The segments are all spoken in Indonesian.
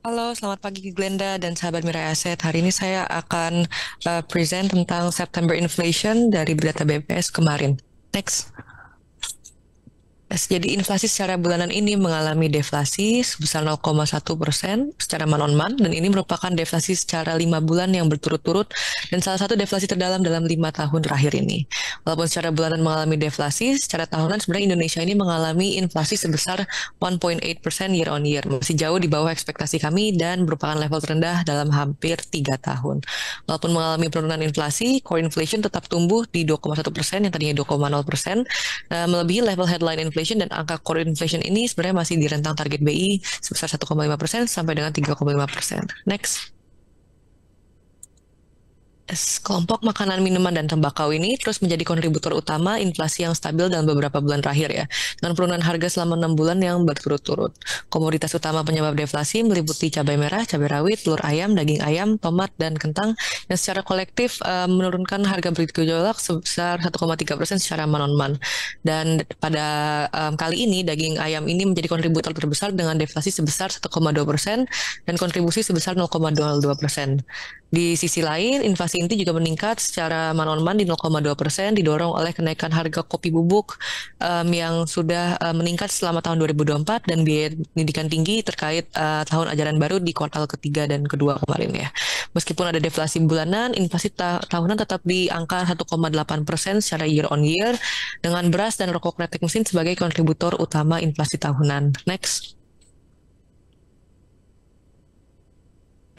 Halo, selamat pagi Glenda dan sahabat Mirai Aset. Hari ini saya akan present tentang September inflation dari data BPS kemarin. Next. Yes, jadi inflasi secara bulanan ini mengalami deflasi sebesar 0,1% secara month-on-month dan ini merupakan deflasi secara 5 bulan yang berturut-turut dan salah satu deflasi terdalam dalam 5 tahun terakhir ini. Walaupun secara bulanan mengalami deflasi, secara tahunan sebenarnya Indonesia ini mengalami inflasi sebesar 1,8% year on year, masih jauh di bawah ekspektasi kami dan merupakan level terendah dalam hampir 3 tahun. Walaupun mengalami penurunan inflasi, core inflation tetap tumbuh di 2,1% yang tadinya 2,0%, melebihi level headline inflation dan angka core inflation ini sebenarnya masih di rentang target BI sebesar 1,5% sampai dengan 3,5%. Next. Kelompok makanan, minuman, dan tembakau ini terus menjadi kontributor utama inflasi yang stabil dalam beberapa bulan terakhir ya, dengan penurunan harga selama 6 bulan yang berturut-turut. Komoditas utama penyebab deflasi meliputi cabai merah, cabai rawit, telur ayam, daging ayam, tomat, dan kentang yang secara kolektif menurunkan harga bergejolak sebesar 1,3% secara month-on-month. Dan pada kali ini daging ayam ini menjadi kontributor terbesar dengan deflasi sebesar 1,2% dan kontribusi sebesar 0,02%. Di sisi lain, inflasi inti juga meningkat secara month-on-month di 0,2%, didorong oleh kenaikan harga kopi bubuk yang sudah meningkat selama tahun 2024 dan biaya pendidikan tinggi terkait tahun ajaran baru di kuartal ketiga dan kedua kemarin ya. Meskipun ada deflasi bulanan, inflasi tahunan tetap di angka 1,8% secara year on year, dengan beras dan rokok kretek mesin sebagai kontributor utama inflasi tahunan. Next.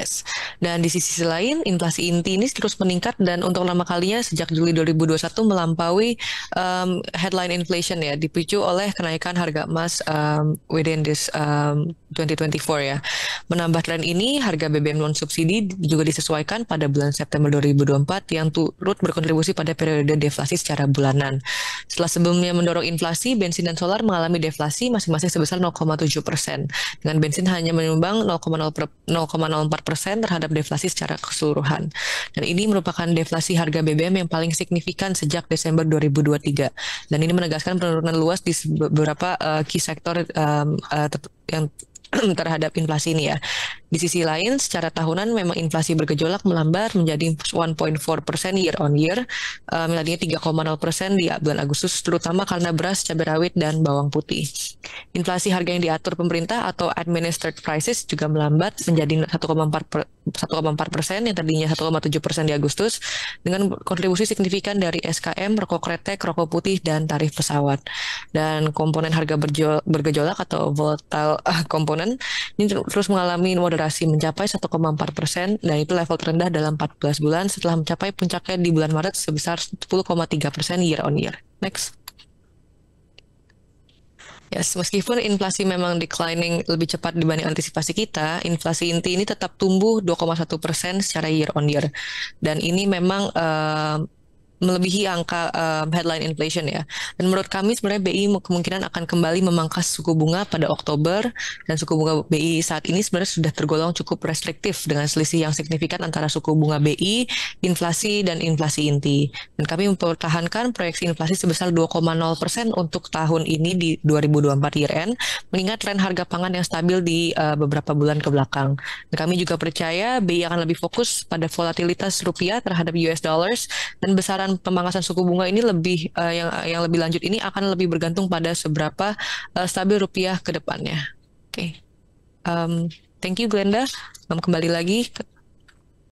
Yes. Dan di sisi lain, inflasi inti ini terus meningkat dan untuk pertama kalinya sejak Juli 2021 melampaui headline inflation ya, dipicu oleh kenaikan harga emas within this 2024 ya. Menambah tren ini, harga BBM non subsidi juga disesuaikan pada bulan September 2024 yang turut berkontribusi pada periode deflasi secara bulanan. Setelah sebelumnya mendorong inflasi, bensin dan solar mengalami deflasi masing-masing sebesar 0,7%, dengan bensin hanya menyumbang 0,04% terhadap deflasi secara keseluruhan. Dan ini merupakan deflasi harga BBM yang paling signifikan sejak Desember 2023. Dan ini menegaskan penurunan luas di beberapa key sektor yang terhadap inflasi ini ya. Di sisi lain, secara tahunan memang inflasi bergejolak melambat menjadi 1,4% year on year, tadinya 3,0% di bulan Agustus, terutama karena beras, cabai rawit, dan bawang putih. Inflasi harga yang diatur pemerintah atau administered prices juga melambat menjadi 1,4% yang tadinya 1,7% di Agustus, dengan kontribusi signifikan dari SKM, rokok kretek, rokok putih, dan tarif pesawat. Dan komponen harga bergejolak atau volatile komponen ini terus mengalami moderasi mencapai 1,4% dan itu level terendah dalam 14 bulan setelah mencapai puncaknya di bulan Maret sebesar 10,3% year on year. Next. Yes, meskipun inflasi memang declining lebih cepat dibanding antisipasi kita, inflasi inti ini tetap tumbuh 2,1% secara year on year. Dan ini memang melebihi angka headline inflation ya. Dan menurut kami sebenarnya BI kemungkinan akan kembali memangkas suku bunga pada Oktober dan suku bunga BI saat ini sebenarnya sudah tergolong cukup restriktif dengan selisih yang signifikan antara suku bunga BI, inflasi dan inflasi inti. Dan kami mempertahankan proyeksi inflasi sebesar 2,0% untuk tahun ini di 2024 year end, mengingat tren harga pangan yang stabil di beberapa bulan ke belakang. Dan kami juga percaya BI akan lebih fokus pada volatilitas rupiah terhadap US dollars dan besaran pemangkasan suku bunga ini lebih yang lebih lanjut ini akan lebih bergantung pada seberapa stabil rupiah ke depannya. Oke. Thank you Glenda. Kembali lagi.